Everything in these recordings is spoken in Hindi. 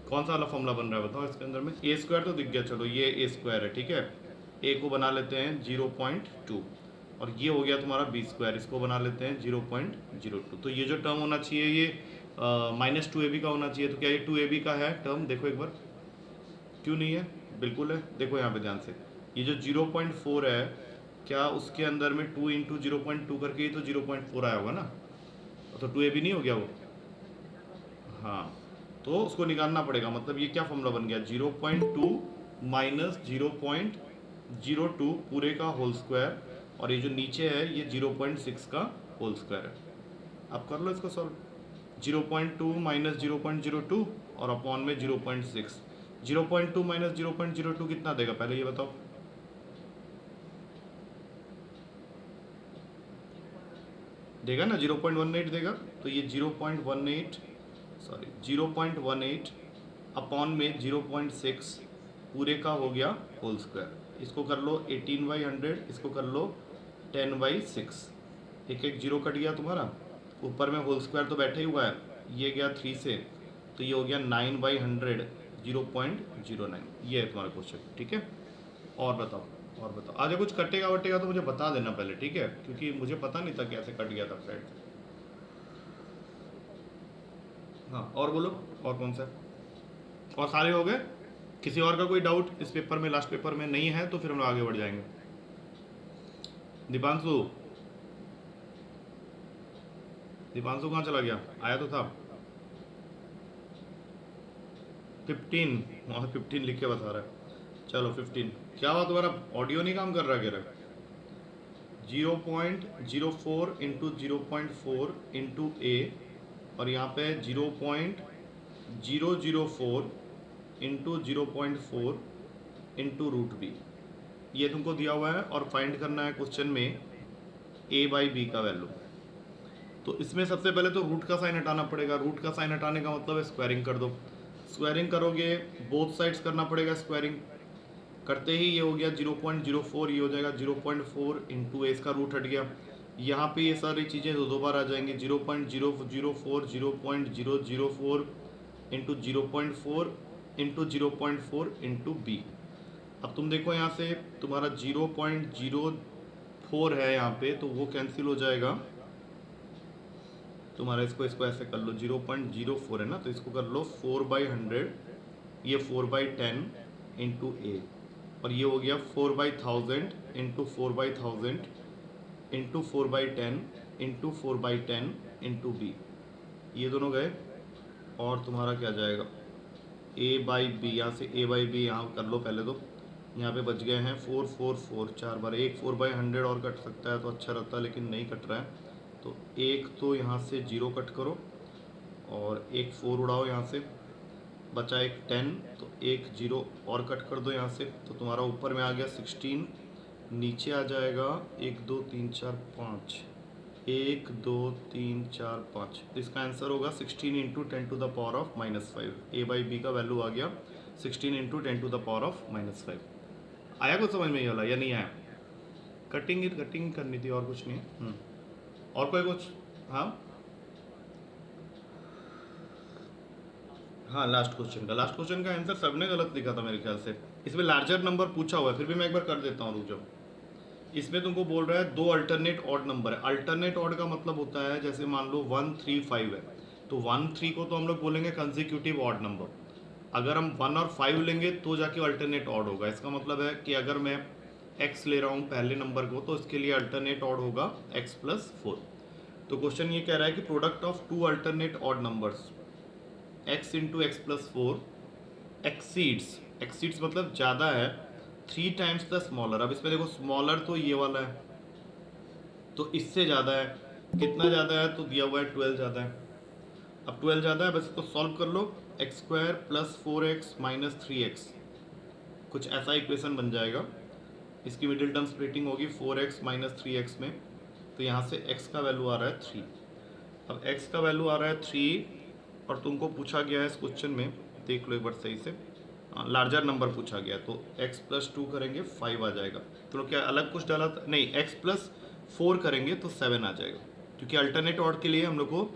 कौन सा वाला फॉर्मूला बन रहा है बताओ इसके अंदर में। ए स्क्वायर तो दिख गया, चलो ये ए स्क्वायर है, ठीक है। ए को बना लेते हैं 0.2 और ये हो गया तुम्हारा बी स्क्वायर, इसको बना लेते हैं 0.02। तो ये जो टर्म होना चाहिए ये -2ab का होना चाहिए। तो क्या ये 2ab का है टर्म? देखो एक बार, क्यों नहीं है? बिल्कुल है। देखो यहाँ पे ध्यान से, ये जो 0.4 है, क्या उसके अंदर में 2 इंटू 0.2 करके ही तो 0.4 आया होगा ना, तो 2ab नहीं हो गया वो? हाँ, तो उसको निकालना पड़ेगा। मतलब ये क्या फॉर्मूला बन गया, 0.2 माइनस 0.02 पूरे का होल स्क्वायर, और ये जो नीचे है ये 0.6 का होल स्क्वायर है। अब कर लो इसको सॉल्व। 0.2 माइनस 0.02 और अपॉन में 0.6। 0.2 माइनस 0.02 कितना देगा पहले ये बताओ। देगा ना, 0.18 देगा। तो ये 0.18 सॉरी 0.18 अपॉन में 0.6 पूरे का हो गया होल स्क्वायर। इसको कर लो 18/100, इसको कर लो 10/6। एक एक जीरो कट गया तुम्हारा, ऊपर में होल स्क्वायर तो बैठे ही हुआ है, ये गया 3 से, तो ये हो गया 9/100 0.09। ये है तुम्हारा क्वेश्चन, ठीक है। और बताओ, और बताओ, आगे कुछ कटेगा वटेगा तो मुझे बता देना पहले, ठीक है, क्योंकि मुझे पता नहीं था कैसे कट गया था साइड से। हाँ और बोलो, और कौन सा? और सारे हो गए? किसी और का कोई डाउट इस पेपर में, लास्ट पेपर में नहीं है तो फिर हम लोग आगे बढ़ जाएंगे। दीपांशु, दीपांशु कहाँ चला गया? आया तो था। 15, वहाँ 15 लिख के बता रहा है। चलो 15। क्या हुआ तुम्हारा ऑडियो नहीं काम कर रहा कह रहा? 0.04 इंटू 0.4 इंटू ए, और यहाँ पे 0.004 इंटू 0.4 इंटू रूट बी, ये तुमको दिया हुआ है। और फाइंड करना है क्वेश्चन में ए बाई बी का वैल्यू। तो इसमें सबसे पहले तो रूट का साइन हटाना पड़ेगा। रूट का साइन हटाने का मतलब है स्क्वायरिंग कर दो। स्क्वायरिंग करोगे, बोथ साइड्स करना पड़ेगा स्क्वायरिंग। करते ही ये हो गया 0.04, ये हो जाएगा 0.4 इंटू ए, इसका रूट हट गया। यहाँ पे ये सारी चीज़ें दो बार आ जाएंगी, 0.004 0.004 इंटू 0.4 इंटू 0.4 इंटू बी। अब तुम देखो यहाँ से तुम्हारा 0.04 है यहाँ पे, तो वो कैंसिल हो जाएगा तुम्हारा। इसको ऐसे कर लो, 0.04 है ना, तो इसको कर लो 4/100, ये 4/10 इंटू ए, और ये हो गया 4/1000 into 4/1000 into 4/10 into 4/10 into b. ये दोनों गए, और तुम्हारा क्या जाएगा ए बाई बी। यहाँ से ए बाई बी यहाँ कर लो पहले, तो यहाँ पे बच गए हैं 4 4 4, 4 बार। एक 4/100 और कट सकता है तो अच्छा रहता है, लेकिन नहीं कट रहा है। तो एक तो यहाँ से 0 कट करो, और एक 4 उड़ाओ यहाँ से, बचा एक 10, तो एक 0 और कट कर दो यहाँ से, तो तुम्हारा ऊपर में आ गया 16, नीचे आ जाएगा 1 2 3 4 5, 1 2 3 4 5। तो इसका आंसर होगा 16 into 10 to the power of -5। A by b का वैल्यू आ गया 16 into 10 to the power of -5। आया कुछ समझ में ये वाला या नहीं आया? कटिंग करनी थी और कुछ नहीं। और कोई कुछ? हाँ हाँ, लास्ट क्वेश्चन का आंसर सबने गलत लिखा था मेरे ख्याल से। इसमें लार्जर नंबर पूछा हुआ है, फिर भी मैं एक बार कर देता हूँ, रुक जाओ। इसमें तुमको बोल रहा है 2 अल्टरनेट ऑड नंबर है। अल्टरनेट ऑड का मतलब होता है, जैसे मान लो 1 3 5 है, तो 1 3 को तो हम लोग बोलेंगे कंसेक्यूटिव ऑड नंबर। अगर हम 1 और 5 लेंगे तो जाके अल्टरनेट ऑड होगा। इसका मतलब है कि अगर मैं x ले रहा हूँ पहले नंबर को, तो इसके लिए अल्टरनेट ऑड होगा x + 4। तो क्वेश्चन ये कह रहा है कि product of 2 alternate odd numbers x into x + 4 exceeds मतलब ज़्यादा है 3 टाइम्स द स्मॉलर। अब इसमें देखो स्मॉलर तो ये वाला है, तो इससे ज़्यादा है। कितना ज़्यादा है? तो दिया हुआ है 12 ज़्यादा है। अब 12 ज़्यादा है, बस इसको सॉल्व कर लो। x² + 4x - 3x, कुछ ऐसा इक्वेशन बन जाएगा। इसकी मिडिल टर्म स्प्लिटिंग होगी 4x - 3x में, तो यहाँ से x का वैल्यू आ रहा है 3। अब x का वैल्यू आ रहा है 3, और तुमको पूछा गया है इस क्वेश्चन में, देख लो एक बार सही से, लार्जर नंबर पूछा गया, तो x + 2 करेंगे 5 आ जाएगा। तो क्या अलग कुछ डाला था? नहीं, x + 4 करेंगे तो 7 आ जाएगा, क्योंकि अल्टरनेट ऑड के लिए हम लोग को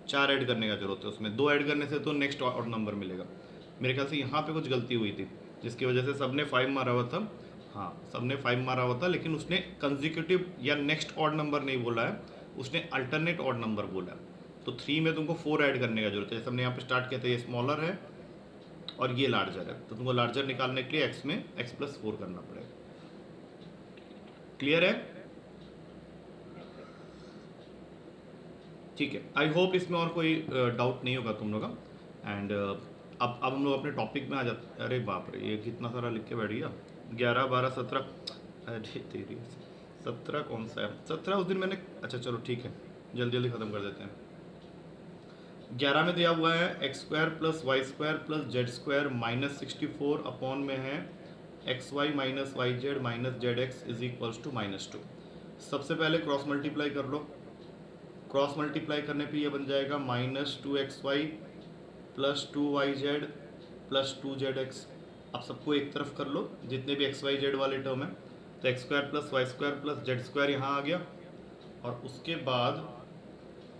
4 ऐड करने का जरूरत है, उसमें 2 ऐड करने से तो नेक्स्ट ऑड नंबर मिलेगा। मेरे ख्याल से यहाँ पे कुछ गलती हुई थी जिसकी वजह से सबने 5 मारा हुआ था। हाँ, सबने 5 मारा हुआ था, लेकिन उसने कंजिक्यूटिव या नेक्स्ट ऑड नंबर नहीं बोला है, उसने अल्टरनेट ऑड नंबर बोला है। तो 3 में तुमको 4 ऐड करने का जरूरत है। जैसे हमने यहाँ पे स्टार्ट किया था, ये स्मॉलर है और ये लार्जर है, तो तुमको लार्जर निकालने के लिए x में x+4 करना पड़ेगा। क्लियर है? ठीक है, आई होप इसमें और कोई डाउट नहीं होगा तुम लोग का। एंड अब हम लोग अपने टॉपिक में आ जाते। अरे बाप रे, ये कितना सारा लिख के बैठ गया। 11, 12, 17, अरे तेरी 17 कौन सा है? 17 उस दिन मैंने, अच्छा चलो ठीक है, जल्दी जल्दी ख़त्म कर देते हैं। 11 में दिया हुआ है x² + y² + z² -64 अपॉन में है xy - yz - zx = -2। सबसे पहले क्रॉस मल्टीप्लाई कर लो। क्रॉस मल्टीप्लाई करने पे ये बन जाएगा -2xy + 2yz + 2zx। अब सबको एक तरफ कर लो, जितने भी x y z वाले टर्म हैं। तो x² + y² + z² यहाँ आ गया, और उसके बाद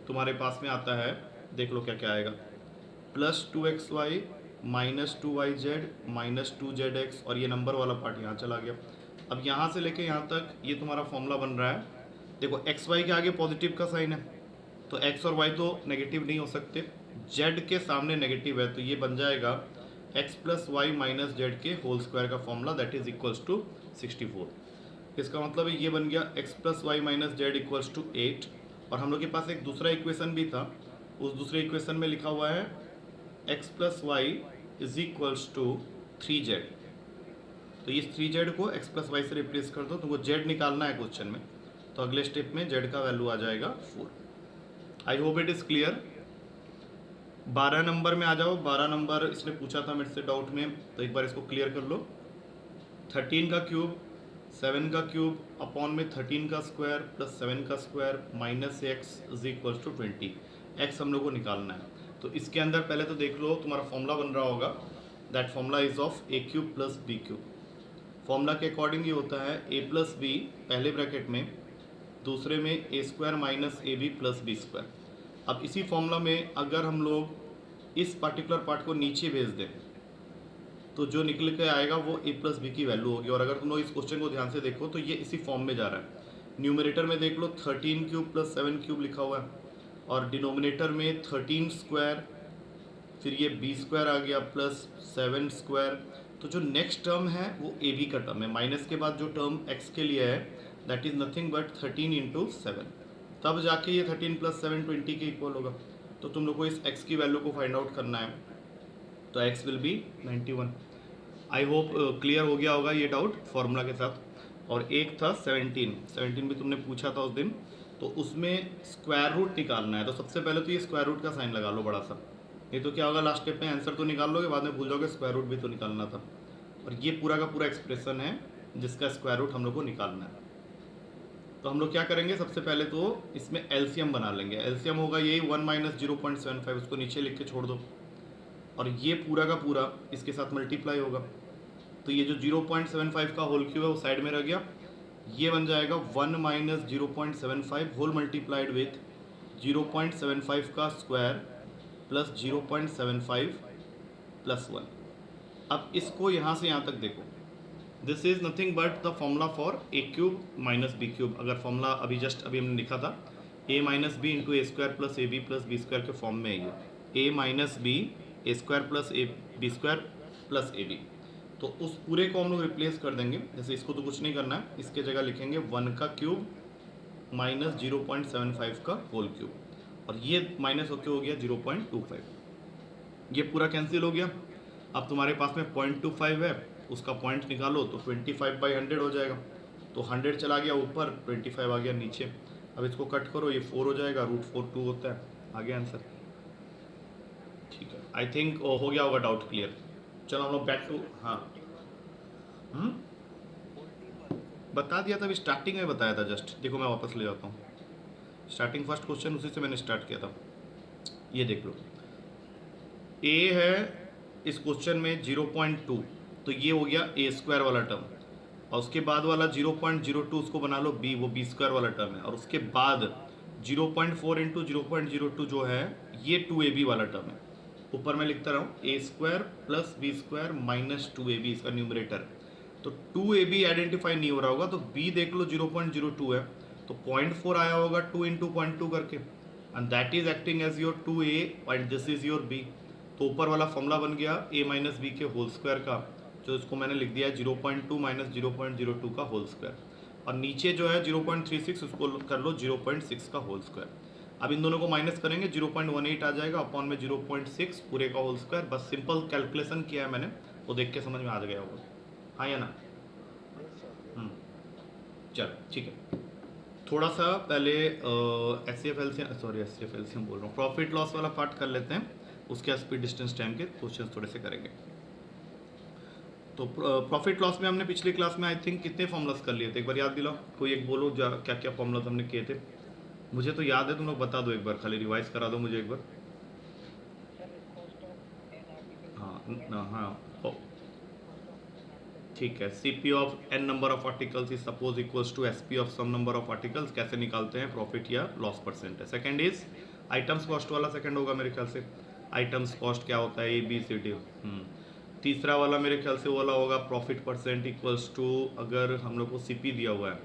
तुम्हारे पास में आता है, देख लो क्या क्या आएगा, +2xy - 2yz - 2zx, और ये नंबर वाला पार्ट यहाँ चला गया। अब यहाँ से लेके यहाँ तक ये तुम्हारा फॉर्मूला बन रहा है। देखो xy के आगे पॉजिटिव का साइन है, तो x और y तो नेगेटिव नहीं हो सकते, z के सामने नेगेटिव है, तो ये बन जाएगा x + y - z के होल स्क्वायर का formula, that is equals to 64। इसका मतलब है ये बन गया x + y - z equals to 8। और हम लोग के पास एक दूसरा इक्वेशन भी था, उस दूसरे इक्वेशन में लिखा हुआ है x + y = 3z। तो इस 3z को x + y से रिप्लेस कर दो, तुमको z निकालना है क्वेश्चन में, तो अगले स्टेप में z का वैल्यू आ जाएगा 4। I hope it is clear. 12 number में आ जाओ। 12 नंबर इसने पूछा था मेरे से डाउट में, तो एक बार इसको क्लियर कर लो। 13 का क्यूब 7 का क्यूब अपॉन में 13 का स्क्वायर + 7 का स्क्वायर -x = 20। x हम लोग को निकालना है, तो इसके अंदर पहले तो देख लो तुम्हारा फॉर्मूला बन रहा होगा, that formula is of a³ + b³। Formula के अकॉर्डिंग ये होता है a + b पहले ब्रैकेट में, दूसरे में a² - ab + b²। अब इसी फॉर्मूला में अगर हम लोग इस पर्टिकुलर पार्ट को नीचे भेज दें, तो जो निकल के आएगा वो a + b की वैल्यू होगी। और अगर तुम लोग इस क्वेश्चन को ध्यान से देखो तो ये इसी फॉर्म में जा रहा है। न्यूमरेटर में देख लो 13³ + 7³ लिखा हुआ है, और डिनोमिनेटर में 13², फिर ये b² आ गया + 7²। तो जो नेक्स्ट टर्म है वो ab का टर्म है, माइनस के बाद जो टर्म x के लिए है दैट इज़ नथिंग बट 13 × 7, तब जाके ये 13 + 7 20 के इक्वल होगा। तो तुम लोग को इस x की वैल्यू को फाइंड आउट करना है, तो x will be 91। I hope clear हो गया होगा ये डाउट फॉर्मूला के साथ। और एक था 17 भी तुमने पूछा था उस दिन, तो उसमें स्क्वायर रूट निकालना है। तो सबसे पहले तो ये स्क्वायर रूट का साइन लगा लो बड़ा सा, नहीं तो क्या होगा, लास्ट स्टेप में आंसर तो निकाल लोगे, बाद में भूल जाओगे स्क्वायर रूट भी तो निकालना था। और ये पूरा का पूरा एक्सप्रेशन है जिसका स्क्वायर रूट हम लोग को निकालना है। तो हम लोग क्या करेंगे, सबसे पहले तो इसमें एलसीएम बना लेंगे। एलसीएम होगा यही 1 - 0.75, उसको नीचे लिख के छोड़ दो, और ये पूरा का पूरा इसके साथ मल्टीप्लाई होगा। तो ये जो 0.75 का होल क्यूब है वो साइड में रह गया, ये बन जाएगा 1 - 0.75 होल मल्टीप्लाइड विथ 0.75 का स्क्वायर + 0.75 + 1। अब इसको यहाँ से यहाँ तक देखो, this is nothing but the formula for a³ - b³। अगर फॉर्मूला अभी जस्ट अभी हमने लिखा था a - b × a² + ab + b² के फॉर्म में है ये a - b a² + b² + ab। तो उस पूरे को हम लोग रिप्लेस कर देंगे। जैसे इसको तो कुछ नहीं करना है, इसके जगह लिखेंगे 1 का क्यूब - 0.75 का होल क्यूब, और ये माइनस होके हो गया 0.25। ये पूरा कैंसिल हो गया। अब तुम्हारे पास में 0.25 है, उसका पॉइंट निकालो तो 25/100 हो जाएगा। तो 100 चला गया ऊपर, 25 आ गया नीचे। अब इसको कट करो, ये 4 हो जाएगा, √4 2 होता है। आ गया आंसर। ठीक है, आई थिंक हो गया होगा डाउट क्लियर। चलो हम लोग बैक टू, हाँ बता दिया था अभी, स्टार्टिंग में बताया था जस्ट। देखो मैं वापस ले जाता हूँ, स्टार्टिंग फर्स्ट क्वेश्चन उसी से मैंने स्टार्ट किया था। ये देख लो, ए है इस क्वेश्चन में 0.2, तो ये हो गया a² वाला टर्म, और उसके बाद वाला 0.02 उसको बना लो b, वो b² वाला टर्म है, और उसके बाद 0.4 × 0.02 जो है ये 2ab वाला टर्म है। ऊपर मैं लिखता रहा हूँ a square plus b square minus 2ab इसका न्यूमरेटर। तो 2ab आइडेंटिफाई नहीं हो रहा होगा, तो b देख लो 0.02 है, तो 0.4 आया होगा 2 इंटू 0.2 करके, and that is acting as your 2a and this is your b। तो ऊपर वाला फॉर्मूला बन गया a माइनस बी के होल स्क्वायर का, जो इसको मैंने लिख दिया है 0.2 माइनस 0.02 का होल स्क्वायर, और नीचे जो है 0.36 उसको कर लो 0.6 का होल स्क्वायर। अब इन दोनों को माइनस करेंगे 0.18 आ जाएगा अपॉन में 0.6 पूरे का होल स्क्वायर। बस सिंपल कैलकुलेशन किया है मैंने, वो देख के समझ में आ गया होगा, हाँ या ना? चलो ठीक है। थोड़ा सा पहले एस सी एफ एल से हम बोल रहा हूँ, प्रॉफिट लॉस वाला पार्ट कर लेते हैं, उसके स्पीड डिस्टेंस टाइम के क्वेश्चन थोड़े से करेंगे। तो प्रॉफिट लॉस में हमने पिछली क्लास में आई थिंक कितने फॉर्मूलास कर लिए थे, एक बार याद दिलाओ, कोई एक बोलो क्या क्या फॉर्मूलास हमने किए थे। मुझे तो याद है, तुम लोग बता दो एक बार, खाली रिवाइज करा दो मुझे एक बार। हाँ हाँ ठीक है। CP of n number of articles is suppose equals to SP of some number of articles. कैसे निकालते हैं प्रॉफिट या लॉस परसेंट है। सेकंड इज आइटम्स कॉस्ट वाला, सेकंड होगा मेरे ख्याल से। आइटम्स कॉस्ट क्या होता है, ABCD। तीसरा वाला मेरे ख्याल से वाला होगा प्रॉफिट परसेंट इक्वल्स टू, अगर हम लोग को CP दिया हुआ है,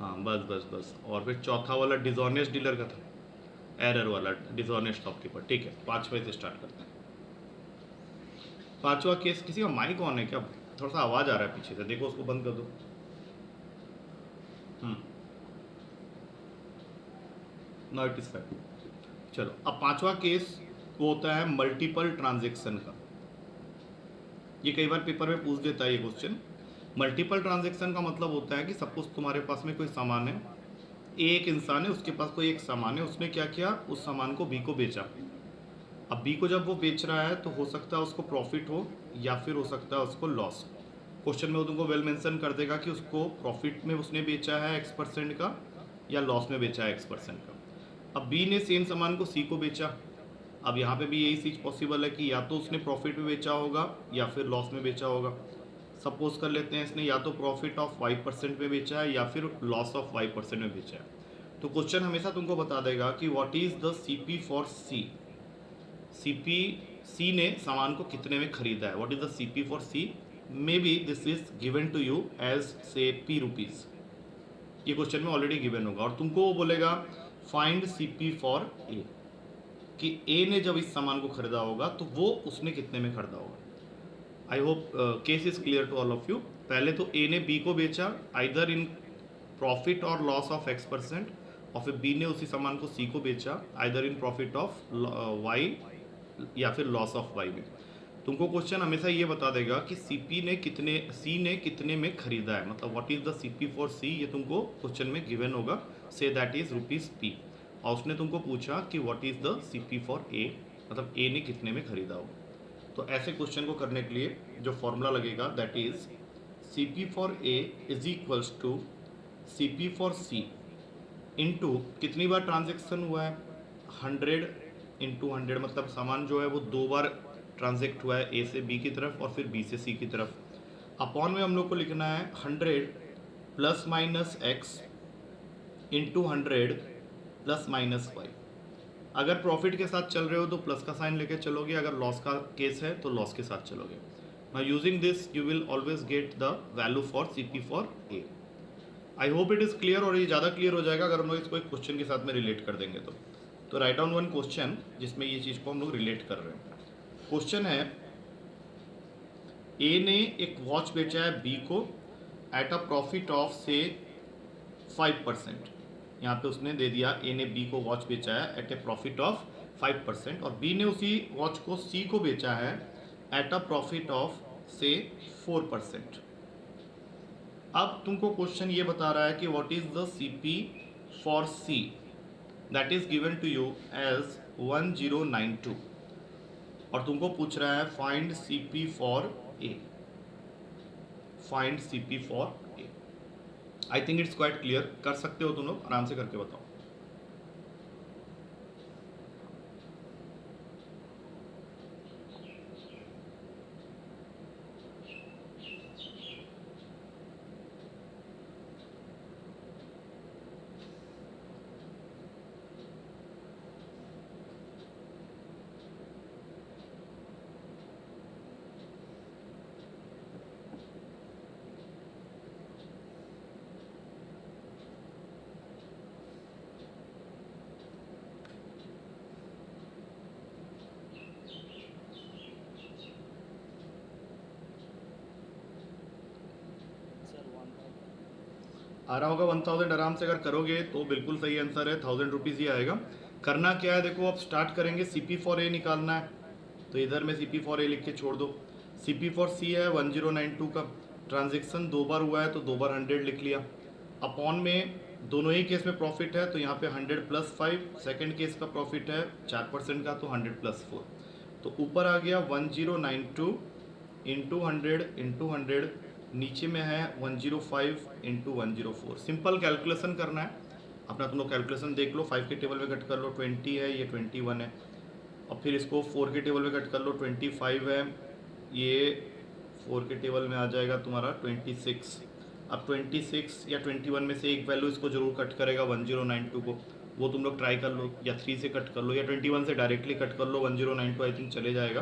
हाँ बस बस बस। और फिर चौथा वाला डिसऑनेस्ट डीलर का था, एरर वाला डिसऑनेस्ट शॉपकीपर। ठीक है, पांचवें से स्टार्ट करते हैं। पांचवा केस, किसी का माइक ऑन है क्या? थोड़ा सा आवाज आ रहा है पीछे से, देखो उसको बंद कर दो। No it is fine. चलो अब पांचवा केस वो होता है मल्टीपल ट्रांजेक्शन का। ये कई बार पेपर में पूछ देता है ये क्वेश्चन। मल्टीपल ट्रांजेक्शन का मतलब होता है कि सपोज तुम्हारे पास में कोई सामान है, एक इंसान है उसके पास कोई एक सामान है, उसने क्या किया, उस सामान को बी को बेचा। अब बी को जब वो बेच रहा है तो हो सकता है उसको प्रॉफिट हो या फिर हो सकता है उसको लॉस। क्वेश्चन में वो तुमको वेल मेंशन कर देगा कि उसको प्रॉफिट में उसने बेचा है X% का या लॉस में बेचा है X% का। अब बी ने सेम सामान को सी को बेचा। अब यहाँ पे भी यही चीज़ पॉसिबल है कि या तो उसने प्रॉफिट में बेचा होगा या फिर लॉस में बेचा होगा। सपोज कर लेते हैं इसने या तो प्रॉफिट ऑफ 5% में बेचा है या फिर लॉस ऑफ 5% में बेचा है। तो क्वेश्चन हमेशा तुमको बता देगा कि what is the CP for C. C ने सामान को कितने में खरीदा है, what is the CP for C. May be this is given to you as say P rupees. ये क्वेश्चन में ऑलरेडी गिवन होगा और तुमको वो बोलेगा फाइंड CP फॉर ए, कि ए ने जब इस सामान को खरीदा होगा तो वो उसने कितने में खरीदा होगा। I hope case is clear to all of you. पहले तो ए ने बी को बेचा आइदर इन प्रॉफिट और लॉस ऑफ X%, और फिर बी ने उसी सामान को सी को बेचा either in profit of Y या फिर लॉस ऑफ वाई में। तुमको क्वेश्चन हमेशा ये बता देगा कि सी ने कितने में खरीदा है, मतलब what is the CP for C, ये तुमको क्वेश्चन में गिवन होगा, से दैट इज ₹P। और उसने तुमको पूछा कि what is the CP for ए, मतलब ए ने कितने में खरीदा होगा। तो ऐसे क्वेश्चन को करने के लिए जो फॉर्मूला लगेगा that is CP for A is equals to CP for C into कितनी बार ट्रांजेक्शन हुआ है, 100 इंटू 100, मतलब सामान जो है वो 2 बार ट्रांजेक्ट हुआ है ए से बी की तरफ और फिर बी से सी की तरफ। अपॉन में हम लोग को लिखना है 100 plus minus X into 100 plus minus Y. अगर प्रॉफिट के साथ चल रहे हो तो प्लस का साइन लेके चलोगे, अगर लॉस का केस है तो लॉस के साथ चलोगे। Now using this you will always get the value for CP for A. I hope it is clear, और ये ज़्यादा क्लियर हो जाएगा अगर हम लोग इसको एक क्वेश्चन के साथ में रिलेट कर देंगे। तो राइट डाउन वन क्वेश्चन जिसमें ये चीज़ को हम लोग रिलेट कर रहे हैं। क्वेश्चन है ए ने एक वॉच बेचा है बी को एट अ प्रॉफिट ऑफ से 5%। यहाँ पे उसने दे दिया ए ने बी को वॉच बेचा है एट ए प्रॉफिट ऑफ 5%, और बी ने उसी वॉच को सी को बेचा है एट अ प्रॉफिट ऑफ से 4%। अब तुमको क्वेश्चन ये बता रहा है कि what is the CP for C, that is given to you as 1092, और तुमको पूछ रहा है find CP for A. Find CP for A. I think it's quite clear, कर सकते हो तुम लोग, आराम से करके बताओ। आ रहा होगा 1000 आराम से, अगर करोगे तो बिल्कुल सही आंसर है, 1000 रुपीज़ ही आएगा। करना क्या है देखो, अब स्टार्ट करेंगे, CP फॉर ए निकालना है, तो इधर में CP फॉर ए लिख के छोड़ दो। CP फॉर सी है 1092 का, ट्रांजेक्शन 2 बार हुआ है तो 2 बार 100 लिख लिया। अपॉन में दोनों ही केस में प्रॉफिट है तो यहाँ पे 100 + 5, सेकेंड केस का प्रॉफिट है 4% का तो 100 + 4, तो ऊपर आ गया 1092 इंटू 100, नीचे में है 105 इंटू 104। सिंपल कैलकुलेशन करना है अपना, तुम लोग कैलकुलेशन देख लो, 5 के टेबल में कट कर लो, 20 है, ये 21 है, और फिर इसको 4 के टेबल में कट कर लो, 25 है, ये 4 के टेबल में आ जाएगा तुम्हारा 26। अब 26 या 21 में से एक वैल्यू इसको जरूर कट करेगा 1092 को, वो तुम लोग ट्राई कर लो, या 3 से कट कर लो या 21 से डायरेक्टली कट कर लो, 1092 आई थिंक चले जाएगा,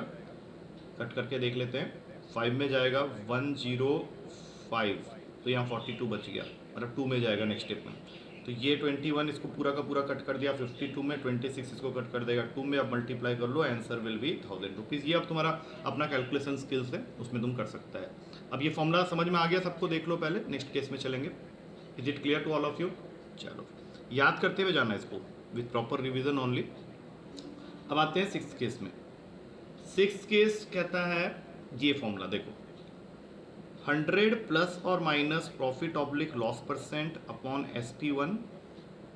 कट करके देख लेते हैं। 5 में जाएगा 105, तो यहाँ 42 बच गया, मतलब 2 में जाएगा नेक्स्ट स्टेप में, तो ये 21 इसको पूरा का पूरा कट कर दिया 52 में, 26 इसको कट कर देगा 2 में, अब मल्टीप्लाई कर लो, आंसर विल बी 1000 रुपीज़। ये अब तुम्हारा अपना कैलकुलेशन स्किल्स है, उसमें तुम कर सकता है। अब ये फॉर्मूला समझ में आ गया सबको, देख लो पहले, नेक्स्ट केस में चलेंगे। Is it clear to all of you? चलो याद करते हुए जाना इसको विथ प्रॉपर रिविजन ओनली। अब आते हैं 6th केस में। 6th केस कहता है ये फॉर्मूला देखो, 100 प्लस और minus profit oblique loss percent upon SP1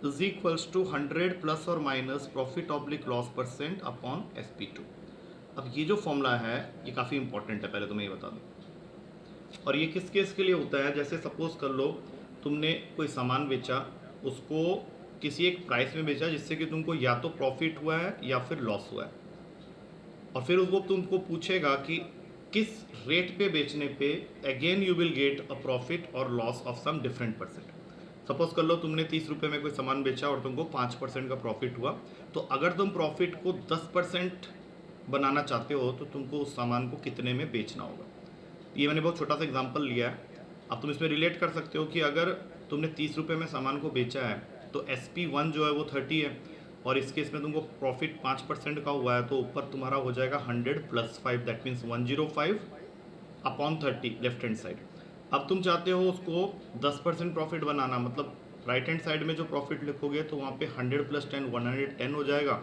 is equals to 100 plus और minus profit oblique loss percent upon SP2। अब ये जो फॉर्मूला है ये काफ़ी इंपॉर्टेंट है, पहले तुम्हें ये बता दूँ। और ये किस केस के लिए होता है, जैसे सपोज कर लो तुमने कोई सामान बेचा, उसको किसी एक प्राइस में बेचा जिससे कि तुमको या तो प्रॉफिट हुआ है या फिर लॉस हुआ है, और फिर उसको तुमको पूछेगा कि किस रेट पे बेचने पे again you will get a profit और loss of some different percent. Suppose कर लो तुमने 30 रुपये में कोई सामान बेचा और तुमको 5% का प्रॉफिट हुआ, तो अगर तुम प्रॉफिट को 10% बनाना चाहते हो तो तुमको उस सामान को कितने में बेचना होगा। ये मैंने बहुत छोटा सा एग्जांपल लिया है, अब तुम इसमें रिलेट कर सकते हो कि अगर तुमने 30 रुपये में सामान को बेचा है तो SP1 जो है वो 30 है, और इस केस में तुमको प्रॉफिट 5% का हुआ है, तो ऊपर तुम्हारा हो जाएगा 100 + 5, that means 105 upon 30 left hand side. अब तुम चाहते हो उसको 10% प्रॉफिट बनाना, मतलब राइट हैंड साइड में जो प्रॉफिट लिखोगे तो वहाँ पे 100 + 10 110 हो जाएगा,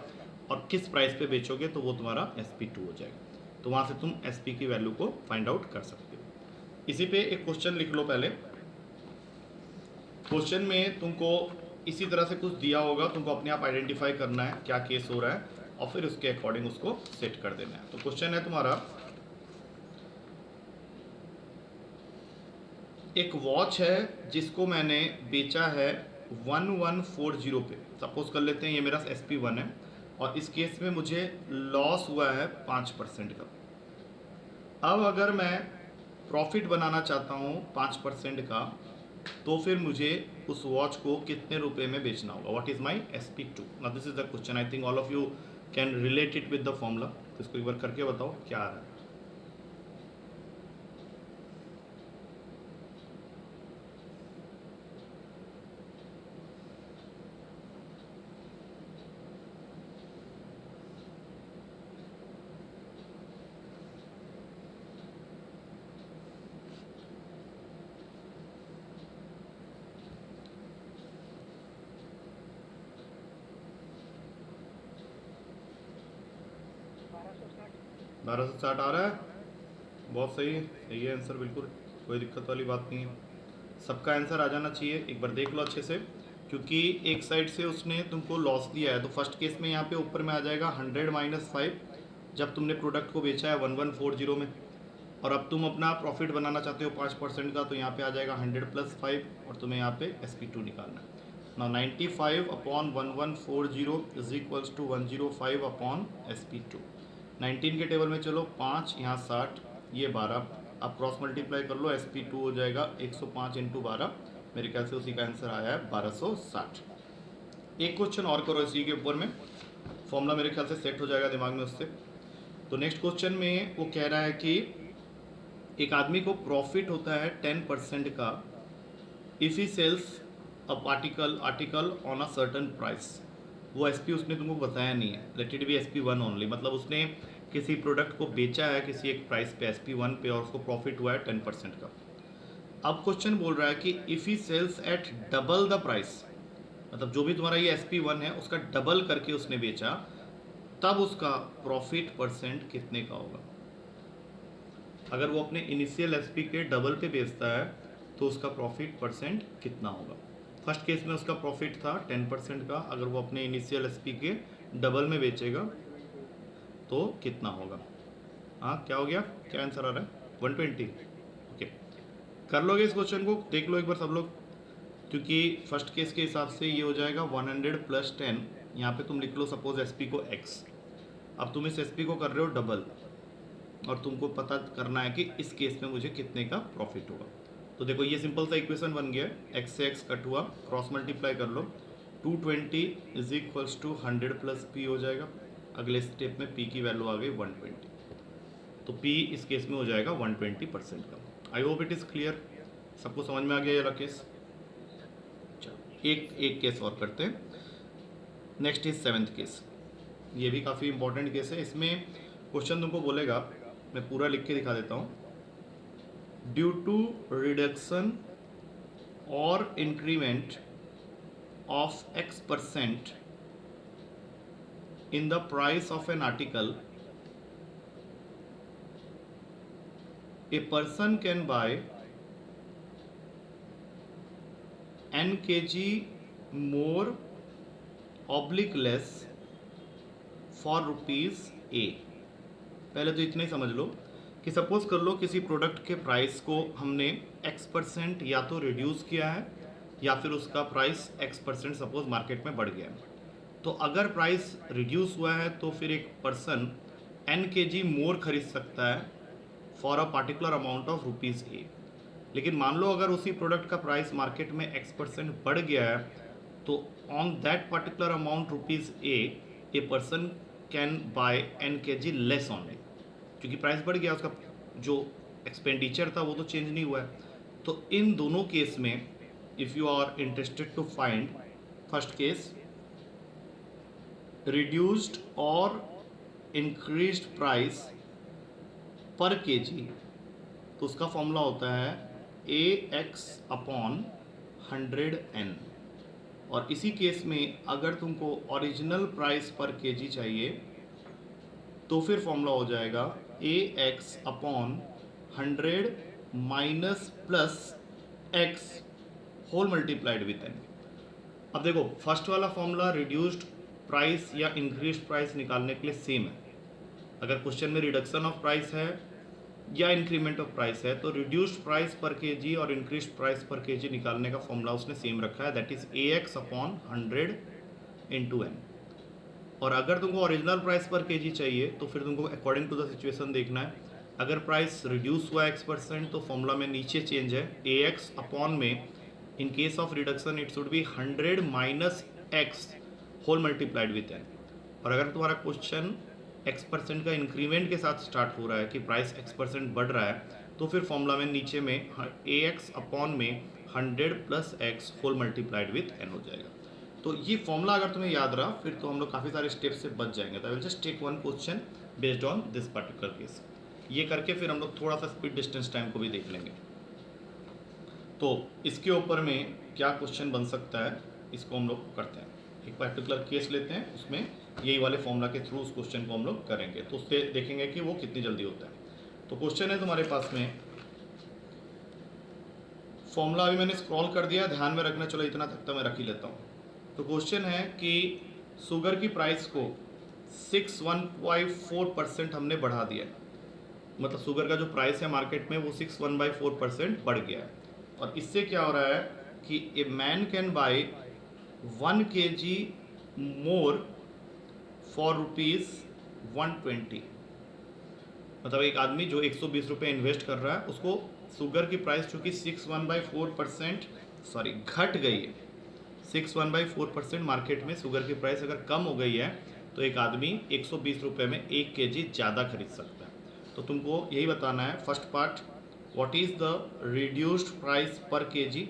और किस प्राइस पे बेचोगे तो वो तुम्हारा SP2 हो जाएगा, तो वहाँ से तुम SP की वैल्यू को फाइंड आउट कर सकते हो। इसी पे एक क्वेश्चन लिख लो पहले। क्वेश्चन में तुमको इसी तरह से कुछ दिया होगा, तुमको अपने आप आइडेंटिफाई करना है क्या केस हो रहा है, और फिर उसके अकॉर्डिंग उसको सेट कर देना है। तो क्वेश्चन है तुम्हारा, एक वॉच है जिसको मैंने बेचा है 1140 पे, सपोज कर लेते हैं ये मेरा SP1 है, और इस केस में मुझे लॉस हुआ है 5% का। अब अगर मैं प्रॉफिट बनाना चाहता हूँ 5% का, तो फिर मुझे उस वॉच को कितने रुपए में बेचना होगा, what is my SP2। Now this is the question, I think all of you can relate it with the formula, तो इसको एक बार करके बताओ क्या आ रहा है। बारह सौ साठ आ रहा है, बहुत सही है, सही है आंसर, बिल्कुल कोई दिक्कत वाली बात नहीं है, सबका आंसर आ जाना चाहिए। एक बार देख लो अच्छे से, क्योंकि एक साइड से उसने तुमको लॉस दिया है, तो फर्स्ट केस में यहाँ पे ऊपर में आ जाएगा 100 - 5, जब तुमने प्रोडक्ट को बेचा है 1140 में, और अब तुम अपना प्रॉफिट बनाना चाहते हो 5% का, तो यहाँ पे आ जाएगा 100 + 5, और तुम्हें यहाँ पे SP2 निकालना है। ना 95 upon 1140 is equals to 105 upon SP2। 19 के टेबल में चलो, 5 यहाँ 60, ये 12, अब क्रॉस मल्टीप्लाई कर लो, SP2 हो जाएगा 105 × 12, मेरे ख्याल से उसी का आंसर आया है 1260। एक क्वेश्चन और करो इसी के ऊपर में, फॉर्मूला मेरे ख्याल से सेट हो जाएगा दिमाग में उससे। तो नेक्स्ट क्वेश्चन में वो कह रहा है कि एक आदमी को प्रॉफिट होता है 10% का if he sells a article on a certain price. वो SP उसने तुमको बताया नहीं है, let it be SP1 only, मतलब उसने किसी प्रोडक्ट को बेचा है किसी एक प्राइस पे SP1 पे, और उसको प्रॉफिट हुआ है 10% का। अब क्वेश्चन बोल रहा है कि if he sells at double the price, मतलब जो भी तुम्हारा ये SP1 है उसका डबल करके उसने बेचा, तब उसका प्रॉफिट परसेंट कितने का होगा। अगर वो अपने इनिशियल SP के डबल पे बेचता है तो उसका प्रॉफिट परसेंट कितना होगा। फर्स्ट केस में उसका प्रॉफिट था 10% का, अगर वो अपने इनिशियल SP के डबल में बेचेगा तो कितना होगा। हाँ क्या हो गया, क्या आंसर आ रहा है 120। ओके, कर लोगे इस क्वेश्चन को, देख लो एक बार सब लोग, क्योंकि फर्स्ट केस के हिसाब से ये हो जाएगा 100 + 10। यहाँ पे तुम लिख लो सपोज SP को x, अब तुम इस SP को कर रहे हो डबल और तुमको पता करना है कि इस केस में मुझे कितने का प्रॉफिट होगा। तो देखो ये सिंपल सा इक्वेशन बन गया, x से x कट हुआ, क्रॉस मल्टीप्लाई कर लो, 220 = 100 + p हो जाएगा। अगले स्टेप में p की वैल्यू आ गई 120, तो p इस केस में हो जाएगा 120% का। I hope it is clear, सबको समझ में आ गया ये वाला केस। चलो एक केस और करते हैं। नेक्स्ट इज 7th केस, ये भी काफ़ी इंपॉर्टेंट केस है। इसमें क्वेश्चन तुमको बोलेगा, मैं पूरा लिख के दिखा देता हूँ। ड्यू टू रिडक्शन और increment of X% in the price of an article, a person can buy n kg more oblique less for rupees A। पहले तो इतना ही समझ लो कि सपोज कर लो किसी प्रोडक्ट के प्राइस को हमने X% या तो रिड्यूस किया है या फिर उसका प्राइस X% सपोज मार्केट में बढ़ गया है। तो अगर प्राइस रिड्यूस हुआ है तो फिर एक पर्सन n kg मोर खरीद सकता है for a particular amount of rupees A। लेकिन मान लो अगर उसी प्रोडक्ट का प्राइस मार्केट में X% बढ़ गया है तो on that particular amount rupees a person can buy n kg less only, क्योंकि प्राइस बढ़ गया, उसका जो एक्सपेंडिचर था वो तो चेंज नहीं हुआ है। तो इन दोनों केस में if you are interested to find first case reduced और इंक्रीज्ड प्राइस पर केजी, तो उसका फॉर्मूला होता है AX/100N। और इसी केस में अगर तुमको ओरिजिनल प्राइस पर केजी चाहिए तो फिर फॉर्मूला हो जाएगा AX/100 minus plus X whole multiplied with N। अब देखो फर्स्ट वाला फॉर्मूला रिड्यूस्ड प्राइस या इंक्रीज प्राइस निकालने के लिए सेम है। अगर क्वेश्चन में रिडक्शन ऑफ प्राइस है या इंक्रीमेंट ऑफ प्राइस है तो रिड्यूस्ड प्राइस पर केजी और इंक्रीज प्राइस पर केजी निकालने का फॉर्मूला उसने सेम रखा है, दैट इज AX/100 × N। और अगर तुमको ओरिजिनल प्राइस पर केजी चाहिए तो फिर तुमको अकॉर्डिंग टू द सिचुएशन देखना है। अगर प्राइस रिड्यूस हुआ X% तो फॉर्मूला में नीचे चेंज है, AX/ में in case of reduction it should be 100 minus X whole multiplied with N। और अगर तुम्हारा क्वेश्चन X% का इंक्रीमेंट के साथ स्टार्ट हो रहा है कि प्राइस X% बढ़ रहा है तो फिर फॉर्मूला में नीचे में AX/ में 100 + X whole multiplied with N हो जाएगा। तो ये फॉर्मूला अगर तुम्हें याद रहा फिर तो हम लोग काफ़ी सारे स्टेप से बच जाएंगे। तो I will just take one question based on this particular case. ये करके फिर हम लोग थोड़ा सा स्पीड डिस्टेंस टाइम को भी देख लेंगे। तो इसके ऊपर में क्या क्वेश्चन बन सकता है इसको हम लोग करते हैं। एक पर्टिकुलर केस लेते हैं, उसमें यही वाले फॉर्मूला के थ्रू उस क्वेश्चन को हम लोग करेंगे, तो उससे देखेंगे कि वो कितनी जल्दी होता है। तो क्वेश्चन है तुम्हारे पास में, फॉर्मूला अभी मैंने स्क्रॉल कर दिया, ध्यान में रखना, चलो इतना तक तो मैं रख ही लेता हूँ। तो क्वेश्चन है कि शुगर की प्राइस को 61.4% हमने बढ़ा दिया, मतलब शुगर का जो प्राइस है मार्केट में वो 61/4% बढ़ गया है। और इससे क्या हो रहा है कि a man can buy 1 kg more for ₹120। मतलब एक आदमी जो 120 रुपये इन्वेस्ट कर रहा है उसको शुगर की प्राइस चूँकि 61/4% घट गई है, 61/4% मार्केट में शुगर की प्राइस अगर कम हो गई है तो एक आदमी 120 रुपये में 1 kg ज़्यादा खरीद सकता है। तो तुमको यही बताना है, first part what is the reduced price पर केजी,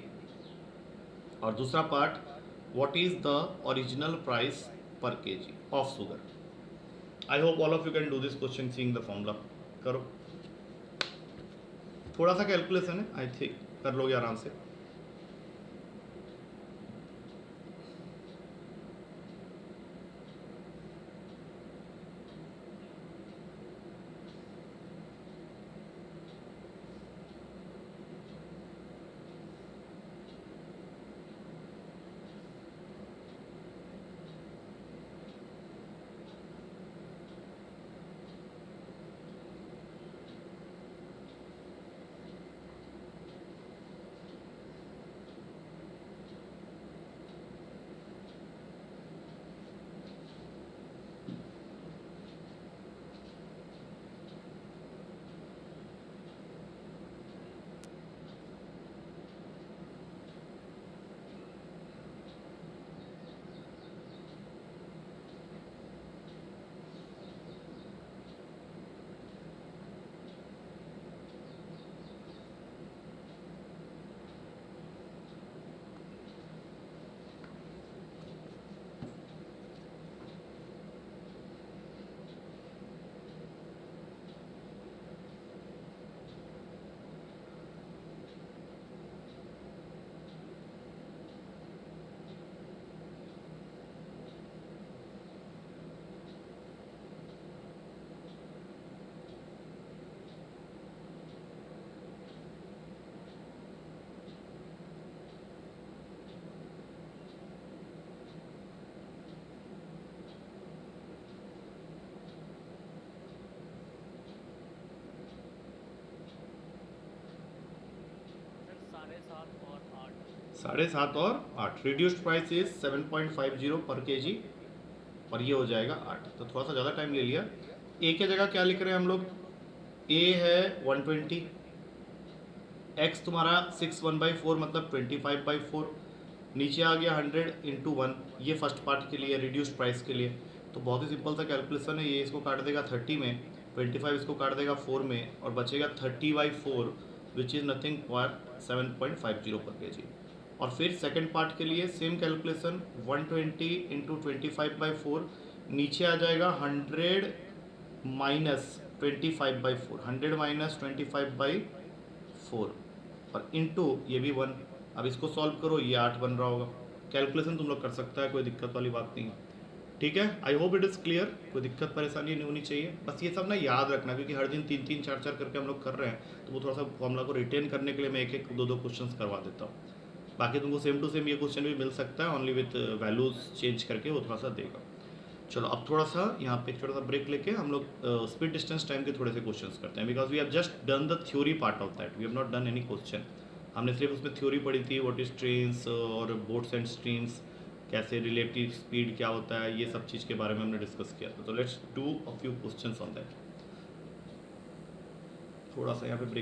और दूसरा part what is the original price पर kg of sugar. I hope all of you can do this question seeing the formula. करो, थोड़ा सा कैलकुलेशन है, आई थिंक कर लोगे आराम से। साढ़े सात और 7.5 रिड्यूस्ड प्राइस इज 7.50 पर केजी और ये हो जाएगा 8। तो थोड़ा सा ज़्यादा टाइम ले लिया। ए के जगह क्या लिख रहे हैं हम लोग, ए है 120, एक्स तुम्हारा 6 1/4 मतलब 25/4, नीचे आ गया 100 इंटू 1, ये फर्स्ट पार्ट के लिए रिड्यूस्ड प्राइस के लिए। तो बहुत ही सिंपल सा कैलकुलेशन है, ये इसको काट देगा 30 में, 25 इसको काट देगा 4 में और बचेगा 30/4 विच इज़ नथिंग पर 7.50 पर केजी। और फिर सेकंड पार्ट के लिए सेम कैलकुलेशन 120 इंटू 25/4, नीचे आ जाएगा 100 माइनस 25/4, 100 माइनस 25/4 और इंटू ये भी 1। अब इसको सॉल्व करो, ये 8 बन रहा होगा। कैलकुलेशन तुम लोग कर सकता है, कोई दिक्कत वाली बात नहीं है। ठीक है, I hope it is clear, कोई दिक्कत परेशानी नहीं होनी चाहिए। बस ये सब ना याद रखना, क्योंकि हर दिन 3 3 4 4 करके हम लोग कर रहे हैं, तो वो थोड़ा सा फॉर्मूला को रिटेन करने के लिए मैं 1 1 2 2 क्वेश्चन करवा देता हूँ। बाकी तुमको सेम टू सेम ये क्वेश्चन भी मिल सकता है, ओनली विथ वैल्यूज चेंज करके वो थोड़ा सा देगा। चलो अब थोड़ा सा यहाँ पे एक छोटा सा ब्रेक लेके हम लोग स्पीड डिस्टेंस टाइम के थोड़े से क्वेश्चंस करते हैं, because we have just done the theory part of that, we have not done any question. हमने सिर्फ उसमें थ्योरी पढ़ी थी, व्हाट इज ट्रेन्स और बोट्स एंड स्ट्रीम्स, कैसे रिलेटिव स्पीड क्या होता है, ये सब चीज़ के बारे में हमने डिस्कस किया था। तो let's do a few questions on that. थोड़ा सा यहाँ पे ब्रेक